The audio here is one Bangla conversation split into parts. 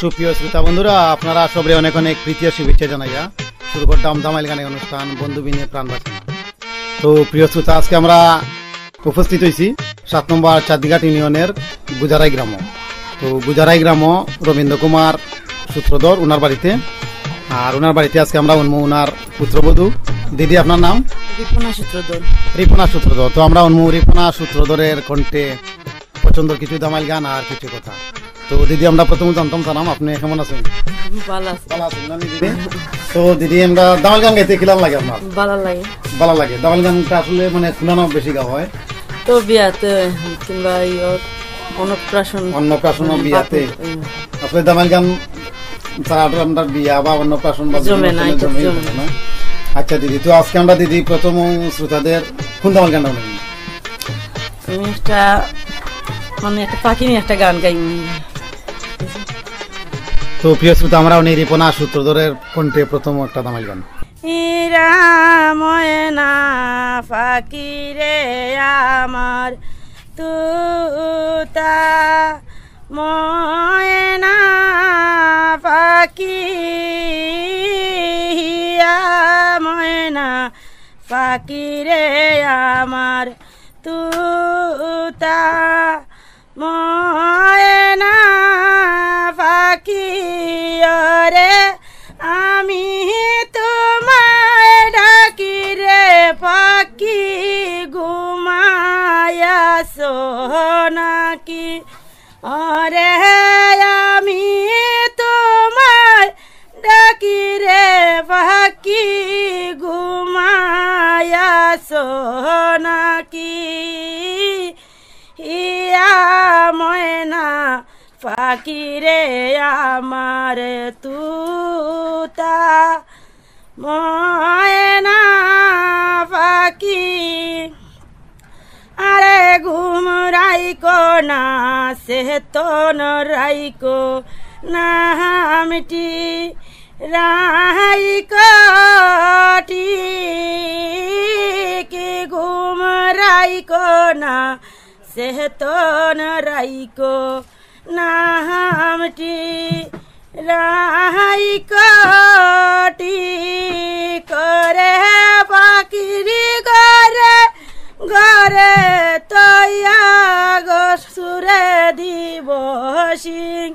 সুপ্রিয় শ্রোতা বন্ধুরা, আপনারা সবাই অনেক অনেক প্রীতি ও শুভেচ্ছা জানাইয়া শুরু করতাম দামাইল গানের অনুষ্ঠান বন্ধু বিনে প্রাণ বাঁচানো। তো প্রিয় শ্রোতা, আজকে আমরা উপস্থিত হয়েছি 7 নম্বর চাঁদিঘাট ইউনিয়নের গুজারাই গ্রাম। তো গুজারাই গ্রাম রবীন্দ্র কুমার সূত্রধর ওনার বাড়িতে, আর ওনার বাড়িতে আজকে আমরা উন্মু ওনার পুত্রবধূ। দিদি, আপনার নাম? রিপনা সূত্রধর। তো আমরা উন্মু রিপনা সূত্রধরের কণ্ঠে পছন্দের কিছু দামাইল গান আর কিছু কথা। তো দিদি, আমরা প্রথমে জানতাম জানাম আপনি কেমন আছেন? ভালো আছেন না দিদি? তো দিদি, আমরা দামাইল গান গাইতে কিলাম লাগে আপনার? ভালো লাগে। দামাইল গানটা আসলে মানে শুনানো বেশি গাওয়া হয় তো বিয়াতে কিংবা অন্নপ্রাশন বিয়াতে। আসলে দামাইল গান ছাড়া বিয়া বা অন্নপ্রাশন বা জমে না। আচ্ছা দিদি, তো আজকে আমরা দিদি প্রথম শ্রোতাদের কোন দামাইল গানটা বলেন? একটা পাখি নিয়ে একটা গান গাই। তো প্রিয় শ্রোতা, আমরা রিপনা সূত্রধরের কণ্ঠে প্রথম একটা দামাইল গান। ইরা ময়না পাখি রে আমার তুতা ময়না পাখি, ময়না পাখি রে আমার তুতা ময়না পাখি রে আমি তোমায় ডাকি রে পাখি ঘুমায়াছো নাকি? অরে আমি তোমায় ডাকি রে পাখি ঘুমায়াছো নাকি? ইয়া ময়না পাখি রে আমার তুতা ময়না পাখি, আরে ঘুম রাইকো না সেতন রাইকো নামটি রাইকো কি ঘুম রাইকো না সেতন রাইকো নামটি রাইকটি করে পাখিরি ঘরে ঘরে তৈয়া গসুরে দিব সিং।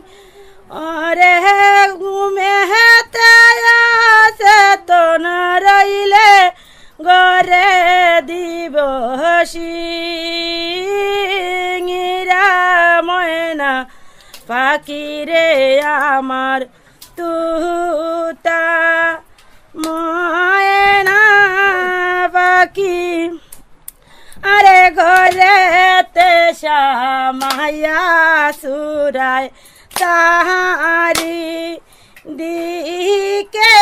অরে ঘুমে হেতে চেতন রইলে ঘরে দিব সিং। ময়না পাখি রে আমার তুতা ময়না পাখি, আরে ঘরে তেসা মায়া সুরায় তাহারি দিকে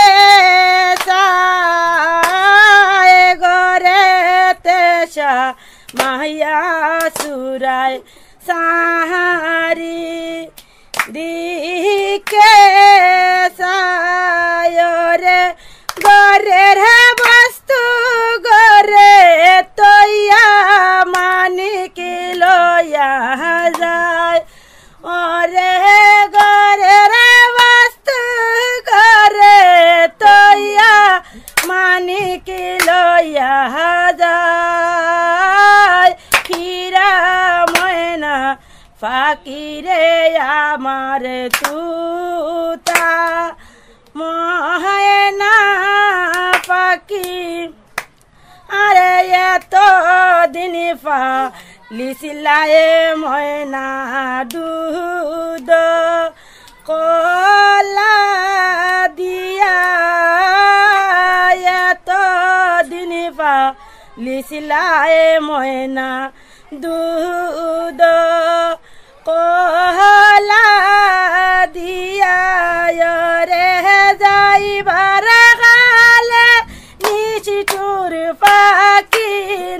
সায়, ঘরে তেসা মায়া সুরায় সাহারি দিকে সায়রে গরের বস্তু গরে তৈয়া মানিক লয়া যায়। ওরে গরের বস্তু গরে তৈয়া মানিক লয়া যায়। হীরা ময়না পাখি রে আমার তুতা ময়না পাখি, আরে এত দিন লিছিলায়ে ময়না দুধ কলা দিয়া, এত দিন লিছিলায়ে ময়না দুধ কলা দিয়া। রে যাইবার গালে নিষ্ঠুর পাখি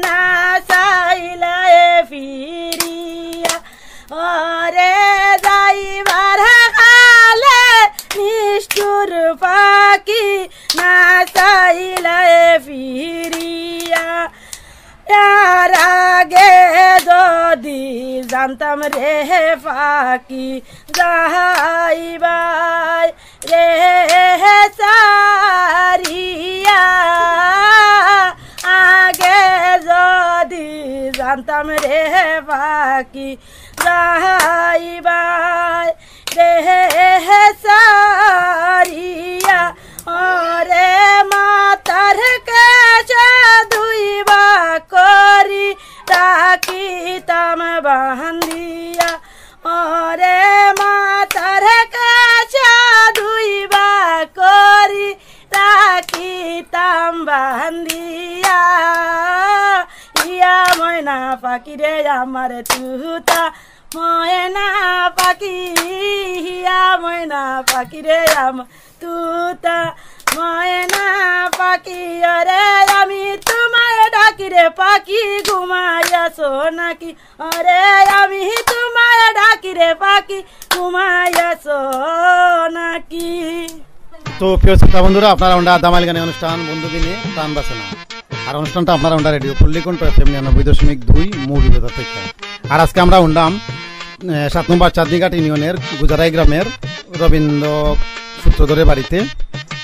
না চাইলায় ফিরিয়া। ওরে যাইবার গালে নিষ্ঠুর পাখি না চাইলায় ফিরিয়া। আগে যদি জানতাম রে পাখি যাইবাই রে সারিয়া আগে যদি জানতাম রে পাখি যাইবাই রে সারিয়া ওরে মাতার কাছে ধুইবা করি রাখিতাম বান্ধিয়া ওরে মাতার কাছে ধুইবা করি রাখিতাম বান্ধিয়া ইয়া ময়না পাখি রে আমার তুতা ময়না পাখি ইয়া ময়না পাখি রে আমার তুতা ময়না পাখি আরে আমি তোমায় ডাকি রে পাখি ঘুমাইয়াছো নাকি আরে আমি তোমায় ডাকি রে পাখি ঘুমাইয়াছো নাকি। তো প্রিয় শ্রোতা বন্ধুরা, আপনারা ওন্ডা দামাইল গানে অনুষ্ঠান বন্ধু বিনে প্রাণ বাঁচানো, আর অনুষ্ঠানটা আপনারা ওন্ডা রেডিও পল্লীকণ্ঠ FM 99.2 মৌলভীবাজার থেকে। আর আজকে আমরা উন্ডাম 7 নম্বর চাঁদনীঘাট ইউনিয়নের গুজারাই গ্রামের রবীন্দ্র সূত্রধরের বাড়িতে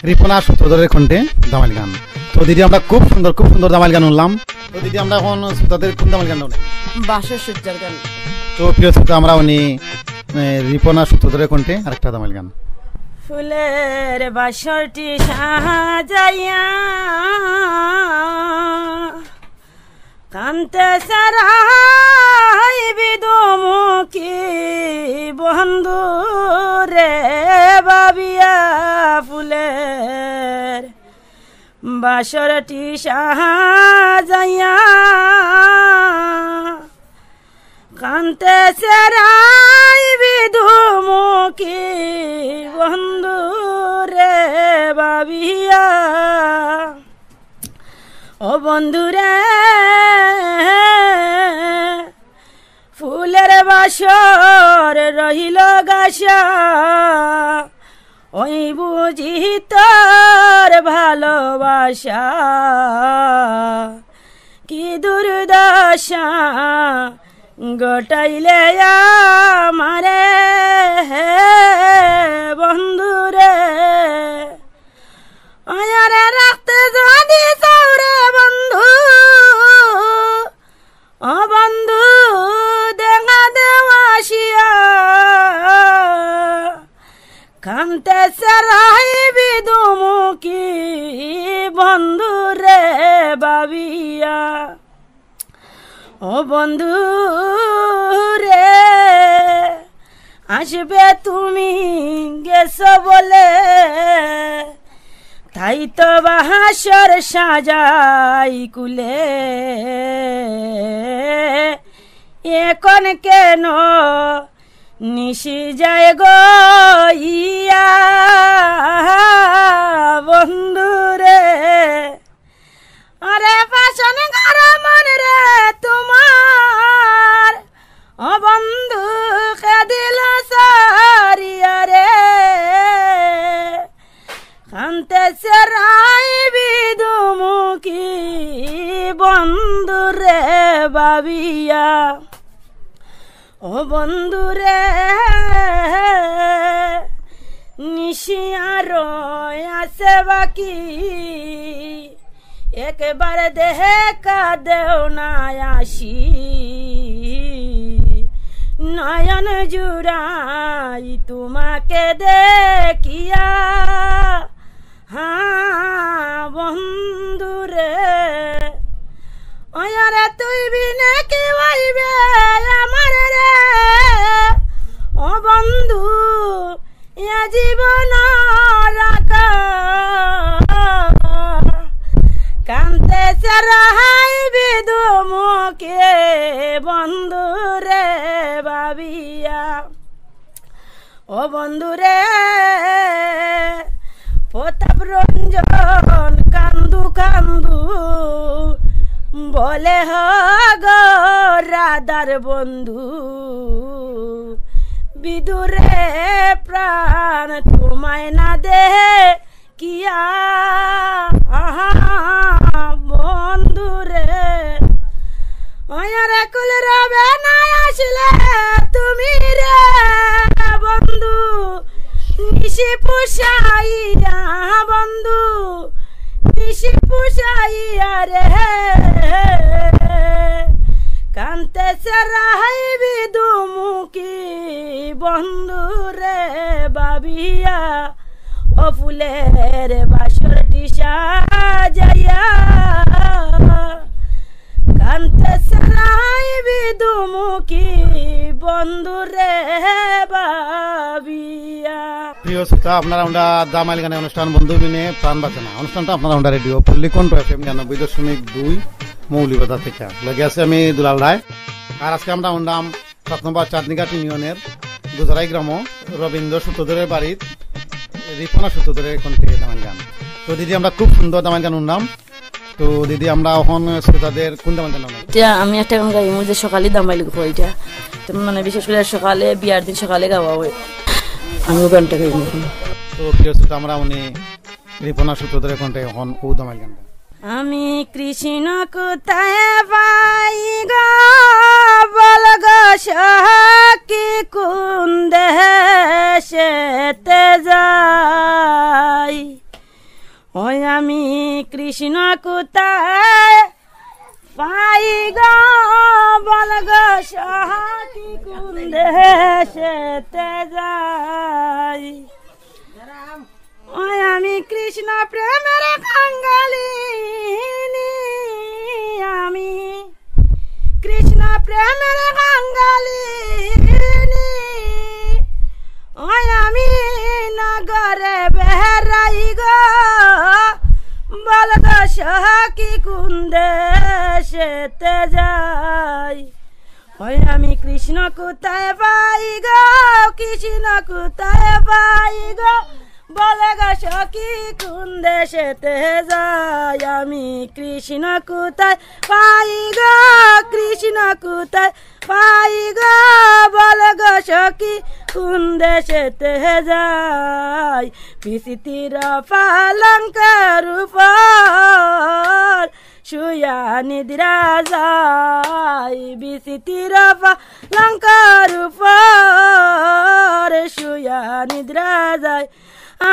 রিপনা সূত্রধরের কণ্ঠে দামাইল গান। তো দিদি আমরা খুব সুন্দর দামাইল গান উনলাম। তো দিদি আমরা এখন শ্রোতাদের কোন দামাইল গান উনি বাসর সূর্যের গান। তো প্রিয় শ্রোতা, আমরা উনি রিপনা সূত্রধরের কণ্ঠে আরেকটা দামাইল গান। ফুলের বাসরটি সাজাইয়া কান্তে সারাই বিদুমুখী বন্ধু রে বাবিয়া ফুলের বাসরটি সাজাইয়া কান্তে সারাই বিদুমুখী বন্ধু রে বাবিয়া ও বন্ধু রে ফুলের বাসর রহিল গাছা ওই বুঝি তোর ভালোবাসা কি দুর্দশা গোটাইলে আমারে বন্ধু রে আয়ারে রাখতে যদি সৌরে বন্ধু ও বন্ধু দেখা দেওয়াশিয়া কান্তে সেরাই বিদুমুখী বন্ধু রে বাবিয়া ও বন্ধু রে আসবে তুমি গেছো বলে তাই তো বাহাসর সাজাই কুলে এখন কেন নিশি যায় গো ইয়া বন্ধু রে আরে পাশন ঘর মন রে তোমার ও বন্ধু কে দিল সারিয়া রে কান্তে সেরাই বিদুমুখী বন্ধু রে বাবিয়া ও বন্ধু রে নিশি আরো আছে বাকি একবার দেখা দেও না আসি নয়ন জুড়াই তোমাকে দেখিয়া হ্যাঁ বন্ধু রে আরে তুই বিনে কি ভাইবে আমার রে ও বন্ধু এ জীবন রাখা কান্তে সেরাই বিদুমুখী বন্ধু রে বাবিয়া ও বন্ধু রে প্রতাপ রঞ্জন কান্দু কান্দু বলে গো রাধার বন্ধু বিদুরে প্রাণ তোমায় না দে কিয়া বন্ধু রে কুল রবে না আসলে তুমি রে বন্ধু নিশি পুষাইয়া বন্ধু নিশি পুষাইয়া রে কান্তে রাহাইবি দুমুখী বন্ধু রে বাবিয়া ও ফুলের বাসরটি সাজাইয়া কান্তে রাহাইবি দুমুখী বন্ধু রে বাবিয়া। প্রিয় শ্রোতা, আপনারা আমরা দামাইল গানে অনুষ্ঠান বন্ধু বিনে প্রাণ বাঁচানা অনুষ্ঠানটা আপনারা আমরা রেডিও পল্লীকণ্ঠ FM 99.2 মৌলিবাজার থেকে লগে আছে আমি দুলাল রায়। আর আজকে আমরা উন্ডাম 7 নম্বর চাঁদনিঘাট ইউনিয়নের গুজরাই গ্রাম রবীন্দ্র সূত্রধরের বাড়ির রিপনা সূত্রধরের কণ্ঠে দামাইল গান। তো দিদি আমরা খুব সুন্দর দামাইল গান উনলাম। তো দিদি আমরা এখন শ্রোতাদের কোন দামাইল গান উনলাম? আমি একটা গান গাই যে সকালে দামাইল গাবো, এটা মানে বিশেষ করে সকালে বিয়ার দিন সকালে গাওয়া হয়, আমি গানটা গাই। তো প্রিয় শ্রোতা, আমরা উনি রিপনা সূত্রধরের কণ্ঠে এখন ও দামাইল গানটা। আমি কৃষ্ণ কোথায় পাই গো বল গো সখী কোন দেশেতে যাই, ওই আমি কৃষ্ণ কোথায় পাই গো বল গো সখী কোন দেশেতে যাই, ওই আমি কৃষ্ণ প্রেমের কাঙ্গালিনী, আমি কৃষ্ণ প্রেমের কাঙ্গালিনী, ওই আমি নগরে বেহারাই গো বল গো সখী কোন দেশেতে যাই, ওই আমি কৃষ্ণ কোথায় পাই গো কৃষ্ণ কোথায় পাই গো বলে গো সখী কোন দেশেতে যাই, আমি কৃষ্ণ কোথায় পাই গো কৃষ্ণ কোথায় পাই গো বলে গো সখী কোন দেশেতে যাই, বিচিত্র পালঙ্কের উপর শুয়া নিদ্রা যায়, বিচিত্র পালঙ্কের উপর শুয়া নিদ্রা যায়,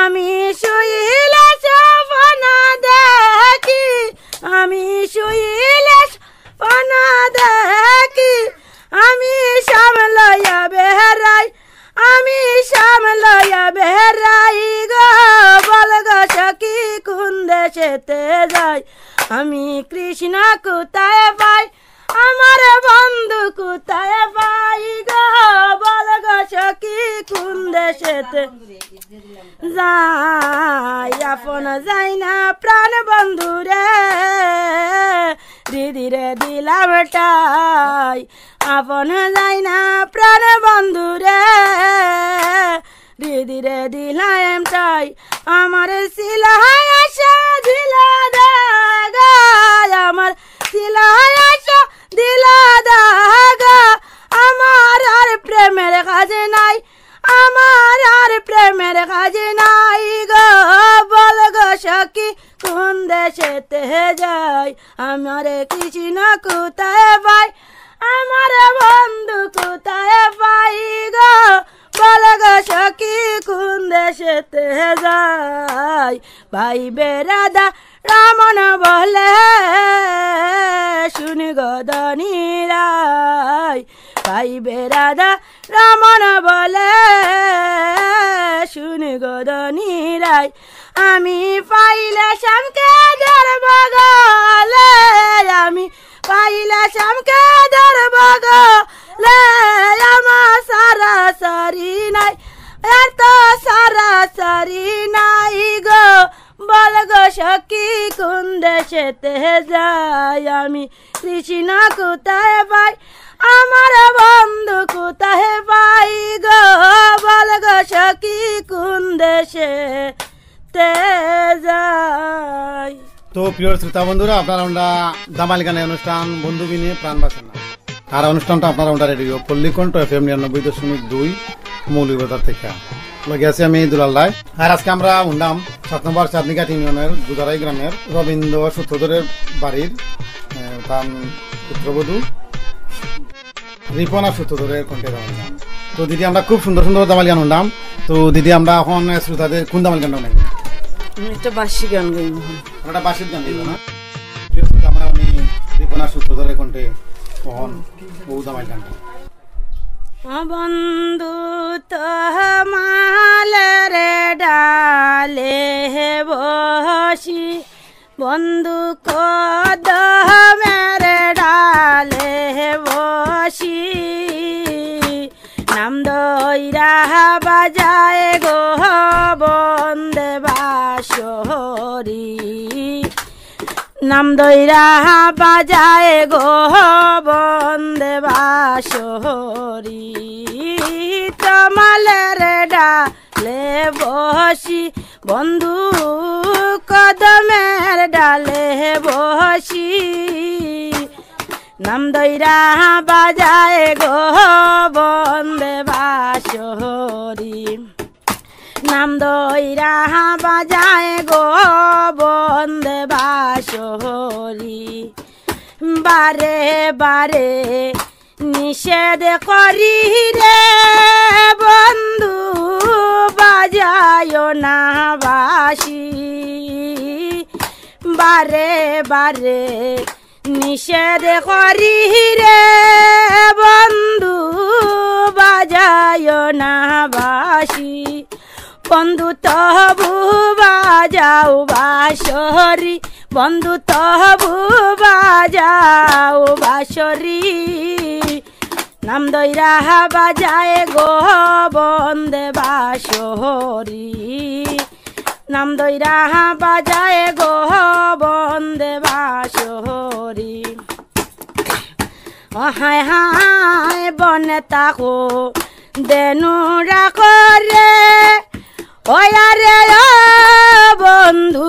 আমি শুইলে সপনা দেখি, আমি শুইলে সপনা দেখি, আমি সামলইয়া বেহরাই, আমি সামলইয়া বেহরাই গো বল গো সখী কোন দেশেতে যাই, আমি কৃষ্ণ কোথায় পাই আমার বন্ধু কোথায় পাই গো বল গো সখী কোন দেশেতে যাই, আপন যাই না প্রাণ বন্ধু রে দিদি রে দিলাম টাই, আপন যাই না প্রাণ বন্ধু রে দিদি রে দিলাম টাই, আমার সিলাই আশা দিলা দাগা, আমার সিলাই আশা দিলা দাগা, আমার আর প্রেমের কাজ নাই, আমার আর প্রেমের কাজ নাই গো বল গো সখী কোন দেশেতে যাই, আমার কৃষ্ণ কোথায় পাই আমার বন্ধু কোথায় পাই গো বল গো সখী কোন দেশেতে যাই, ভাই বেরাদা রামন বলে শুনি গদনী রায়, ভাই বেরাদা রামন বলে শুনি গদনী রায়, আমি পাইলে শ্যামকে ধরব গলে, আমি পাইলে শ্যামকে ধরব গলে, আমার সারা সারি নাই এত সারা সারি নাই গো বল গো সখী কোন দেশেতে যাই, আমি কৃষ্ণ কোথায় পাই আমার বন্ধু কোথায় পাই গো বল গো সখী কোন দেশেতে যাই। তো প্রিয় শ্রোতা বন্ধুরা, আপনারা আমরা দামাইল গানে অনুষ্ঠান বন্ধু বিনে প্রাণ বাঁচানা, আর অনুষ্ঠানটা আপনারা আমরা রেডিও পল্লীকণ্ঠ FM 99.2 মৌলিবাজার থেকে লগে আছে আমি দুলাল রায়। আর আজকে আমরা উন্ডাম 7 নম্বর চাঁদনিঘাট ইউনিয়নের গুজরাই গ্রামের রবীন্দ্র সূত্রধরের বাড়ির পুত্রবধূ রিপনা সূত্রধরের কণ্ঠে দামাল গান। তো দিদি আমরা খুব সুন্দর সুন্দর দামাল গান শুনলাম। তো দিদি আমরা এখন শ্রোতাদের কোন দামাল গানটা নেব? আমি একটা বাসি গান গাইব। আমরা বাসির গান গাইব না? প্রিয় শ্রোতা, আমরা উনি রিপনা সূত্রধরের কণ্ঠে কখন ও দামাল গানটা। বন্ধু তোমালের ডালে বসি, বন্ধু কদমের ডালে বসি, নাম দইরা বাজায় গো বন্দে বাঁশরি, নাম দইরা বাজায় গো বন্দে বাঁশরি, তমালের ডালে বসি, বন্ধু কদমের ডালে বসি, নাম দইরা বাজায় গো বন্দে বাঁশরি, নাম দইরা বাজায় গো বন্দে বাঁশরি, বারে বারে নিষেধ করি রে বন্ধু বাজায় না বাঁশি, বারে বারে নিষেধ করি রে বন্ধু বাজায় না বাঁশি, বন্ধু তবু বাজাও বাঁশরি, বন্ধু তবু বাজাও বাঁশরি, নাম দইরা বাজায় গো বন্দে বাঁশরি, নাম দইরা বাজায় গো বন্দে বাঁশরি, হায় হায় বনে তাকো দেনুরা করে, ওয়ারে বন্ধু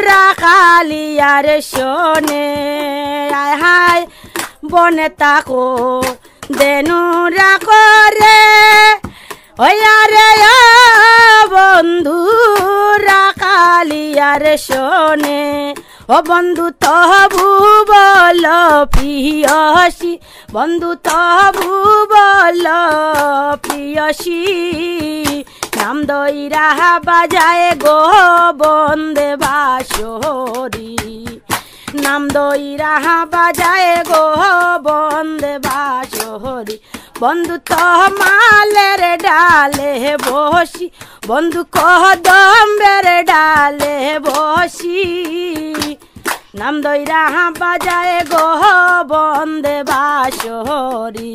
রাখালিয়ার শোনে, আয় হায় বনে তাকো দেনুরা করে, ওয়ারে বন্ধু রাখালিয়ার শোনে, ও বন্ধু তবু বল প্রিয়সী, বন্ধু তবু বল প্রিয়সী, নাম দইরা বাজায় গো বন্দে বাঁশরি, নাম দইরা বাজায় গো বন্দে বাঁশরি, বন্ধু তমালের ডালে বসি, বন্ধু কদমের ডালে বসি, নাম দইরা বাজায় গো বন্দে বাঁশরি,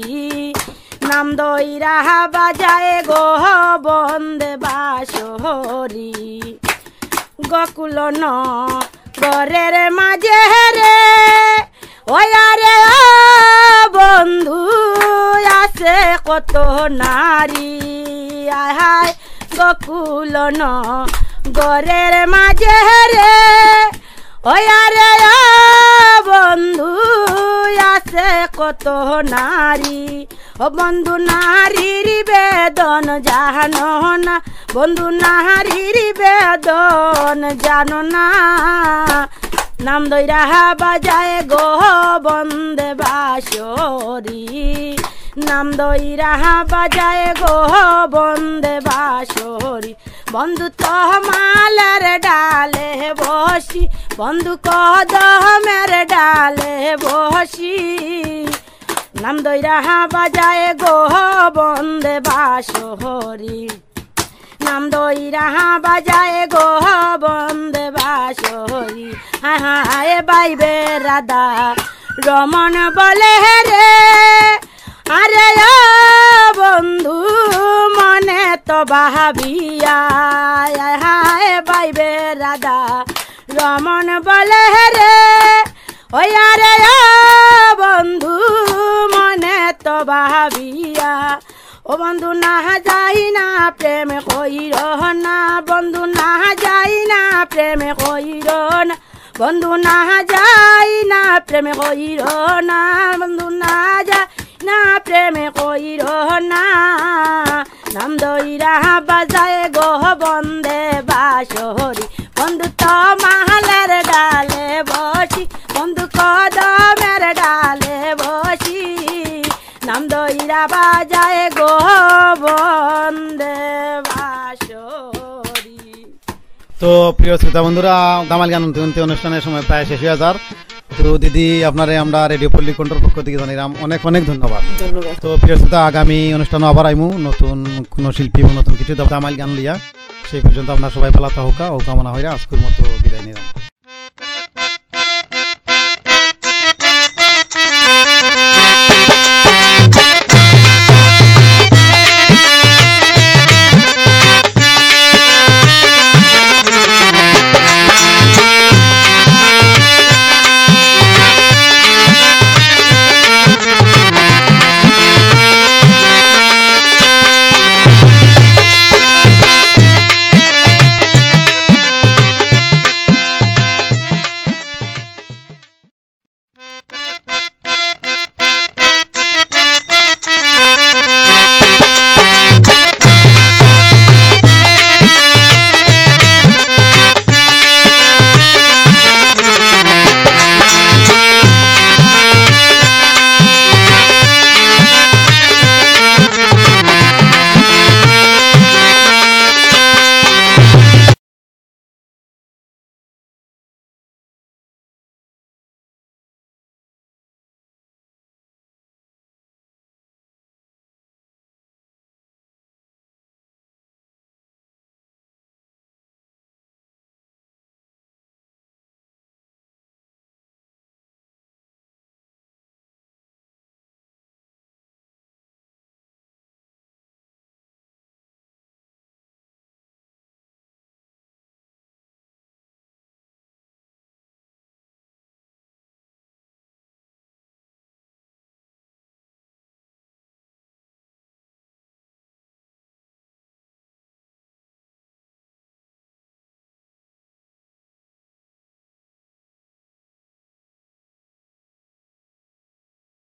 নাম দইরা বাজায় গো বন্দে বাঁশরি, গোকুল ন ঘরের মাঝে রে ওয়ারে বন্ধু আছে কত নারী, আয় হায় গোকুল ন ঘরের মাঝে রে ওয়ারে বন্ধু আছে কত নারী, ও বন্ধু নারীর বেদন জানো না, বন্ধু নারীর বেদন জানো না, নাম দইরা বাজায় গো বন্দে বাঁশরি, নাম দইরা বাজায় গো বন্দে বাঁশরি, বন্ধু তমালের ডালে বসি, বন্ধু কদমের ডালে বসি, নাম দইরা বাজায় গো বন্দে বাঁশরি, নাম দইরা বাজায় গো বন্দে বাঁশরি, হায় হায় বাইবে রাধা রমন বলে রে, আরে বন্ধু মনে তো ভাবিয়া, হায় বাইবে রাধা রমন বলে রে, ওয়ারে বন্ধু মনে তো ভাবিয়া, ও বন্ধু না যাই না প্রেম কইর না, বন্ধু না যাই না প্রেম কইর না, বন্ধু না যাই না প্রেম কইর না, বন্ধু না যাই না প্রেম কইর না, নাম দইরা বাজায় গো বন্দে বাঁশরি, বন্ধু তমালের ডালে বসি, বন্ধু কদমের ডালে বসি, নাম যায় গো বন্দে বাসরি। তো প্রিয় শ্রোতা বন্ধুরা, দামাল গান উনতি অনুষ্ঠানের সময় প্রায় শেষ হয়ে যার। তো দিদি আপনারে আমরা রেডিও পল্লী কন্ট্রোল পক্ষ থেকে জানিলাম অনেক অনেক ধন্যবাদ। ধন্যবাদ। তো প্রিয় শ্রোতা, আগামী অনুষ্ঠানে আবার আইমু নতুন কোনো শিল্পী বা নতুন কিছু দামাল গান লিয়া। সেই পর্যন্ত আপনার সবাই ভালো থাকুকা ও কামনা হইরা আজকের মতো বিদায় নিলাম।